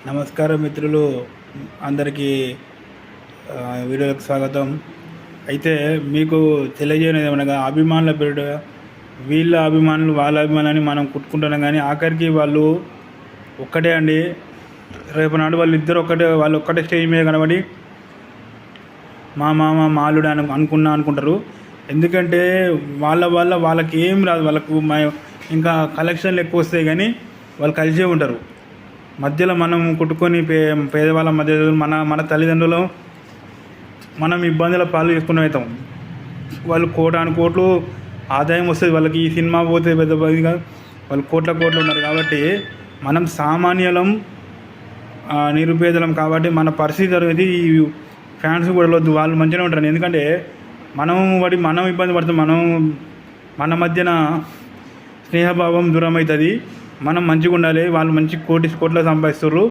నమస్కారం మిత్రులు అందరికీ వీడియోలకు స్వాగతం. అయితే మీకు తెలియజేయనిది ఏమనగా అభిమానుల పేరిట వీళ్ళ అభిమానులు వాళ్ళ అభిమానాన్ని మనం కుట్టుకుంటున్నాం, కానీ ఆఖరికి వాళ్ళు ఒక్కటే అండి. రేపు నాడు వాళ్ళు ఇద్దరు వాళ్ళు ఒక్కటే స్టేజ్ మీద కనబడి మా మామ మాలుడు అనుకుంటారు. ఎందుకంటే వాళ్ళకి ఏం రాదు, వాళ్ళకు ఇంకా కలెక్షన్లు ఎక్కువ వస్తాయి, కానీ వాళ్ళు కలిసే ఉంటారు. మధ్యలో మనం కుట్టుకొని పేదవాళ్ళ మధ్య మన తల్లిదండ్రులు మనం ఇబ్బందుల పాలు చేసుకుని అవుతాం. వాళ్ళు కోట్లు ఆదాయం వస్తుంది వాళ్ళకి. ఈ సినిమా పోతే పెద్ద కాదు, వాళ్ళు కోట్లు ఉన్నారు. కాబట్టి మనం సామాన్యులం, నిరుపేదలం. కాబట్టి మన పరిస్థితి అనేది ఈ ఫ్యాన్స్ కూడా వద్దు, వాళ్ళు మంచిగా ఉంటారు. ఎందుకంటే మనం ఇబ్బంది పడతాం, మన మధ్యన స్నేహభావం దూరం అవుతుంది. మనం మంచిగా ఉండాలి. వాళ్ళు మంచి కోట్ల సంపాదిస్తారు.